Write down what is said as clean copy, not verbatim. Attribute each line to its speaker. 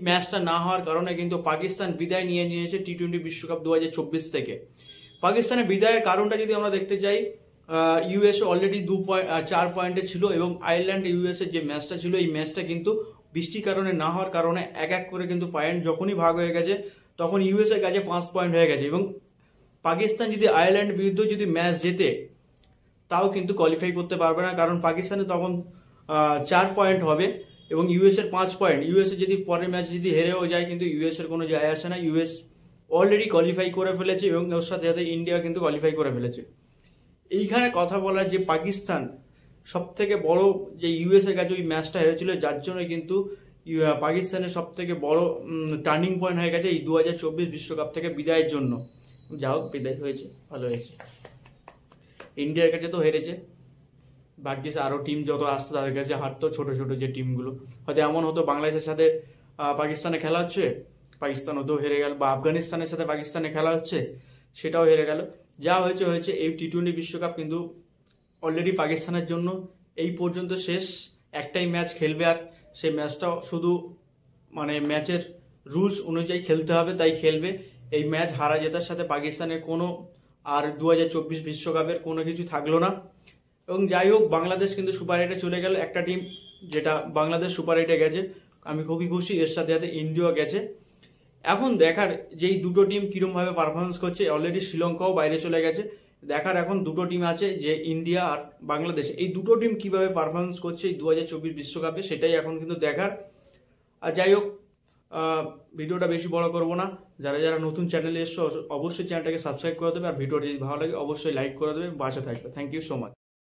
Speaker 1: ম্যাচটা না হওয়ার কারণে কিন্তু পাকিস্তান বিদায় নিয়ে নিয়েছে টি-20 বিশ্বকাপ 2024 থেকে। পাকিস্তানের বিদায়ের কারণটা যদি আমরা দেখতে চাই, ইউএসএ অলরেডি 4 পয়েন্টে ছিল এবং আয়ারল্যান্ড ইউএসএ যে ম্যাচটা ছিল এই ম্যাচটা কিন্তু বৃষ্টির কারণে না হওয়ার কারণে এক এক করে কিন্তু পয়েন্ট যখনই ভাগ হয়ে গেছে তখন ইউএসএ কাছে 5 পয়েন্ট হয়ে গেছে এবং পাকিস্তান যদি আয়ারল্যান্ড বিরুদ্ধে যদি ম্যাচ জেতে তাও কিন্তু কোয়ালিফাই করতে পারবে না, কারণ পাকিস্তানে তখন 4 পয়েন্ট হবে এবং ইউএসএর 5 পয়েন্ট। ইউএসএ যদি পরের ম্যাচ যদি হেরেও যায় কিন্তু ইউএসএর কোনো যায় আসে না, ইউএস অলরেডি কোয়ালিফাই করে ফেলেছে এবং ওর সাথে সাথে ইন্ডিয়া কিন্তু কোয়ালিফাই করে ফেলেছে। এইখানে কথা বলা যে পাকিস্তান সব থেকে বড় যে ইউএসএর কাছে ওই ম্যাচটা হেরেছিল, যার জন্য কিন্তু পাকিস্তানের সব থেকে বড় টার্নিং পয়েন্ট হয়ে গেছে এই 2024 বিশ্বকাপ থেকে বিদায়ের জন্য। যা হোক, বিদায় হয়েছে, ভালো হয়েছে। ইন্ডিয়ার কাছে তো হেরেছে, বাকি আরও টিম যত আসতো তাদের কাছে হারতো, ছোট ছোট যে টিমগুলো। হয়তো এমন হতো বাংলাদেশের সাথে পাকিস্তানে খেলা হচ্ছে, পাকিস্তান ওতেও হেরে গেল, বা আফগানিস্তানের সাথে পাকিস্তানে খেলা হচ্ছে, সেটাও হেরে গেল। যা হয়েছে হয়েছে। এই টি-20 বিশ্বকাপ কিন্তু অলরেডি পাকিস্তানের জন্য এই পর্যন্ত শেষ। একটাই ম্যাচ খেলবে আর সেই ম্যাচটাও শুধু মানে ম্যাচের রুলস অনুযায়ী খেলতে হবে, তাই খেলবে। এই ম্যাচ হারা জেতার সাথে পাকিস্তানের কোনো আর 2024 বিশ্বকাপের কোনো কিছু থাকলো না। এবং যাই হোক, বাংলাদেশ কিন্তু সুপার এইটে চলে গেল, একটা টিম যেটা বাংলাদেশ সুপার এইটে গেছে, আমি খুবই খুশি। এর সাথে সাথে ইন্ডিয়া গেছে। এখন দেখার যে এই দুটো টিম কিরমভাবে পারফরমেন্স করছে। অলরেডি শ্রীলঙ্কাও বাইরে চলে গেছে। দেখার এখন দুটো টিম আছে, যে ইন্ডিয়া আর বাংলাদেশ, এই দুটো টিম কিভাবে পারফরমেন্স করছে এই 2024 বিশ্বকাপে, সেটাই এখন কিন্তু দেখার। আর যাই হোক, ভিডিওটা বেশি বড় করব না। যারা যারা নতুন চ্যানেলে এসছো অবশ্যই চ্যানেলটাকে সাবস্ক্রাইব করে দেবে, আর ভিডিওটা যদি ভালো লাগে অবশ্যই লাইক করে দেবে, পাশে থাকবে। Thank you so much.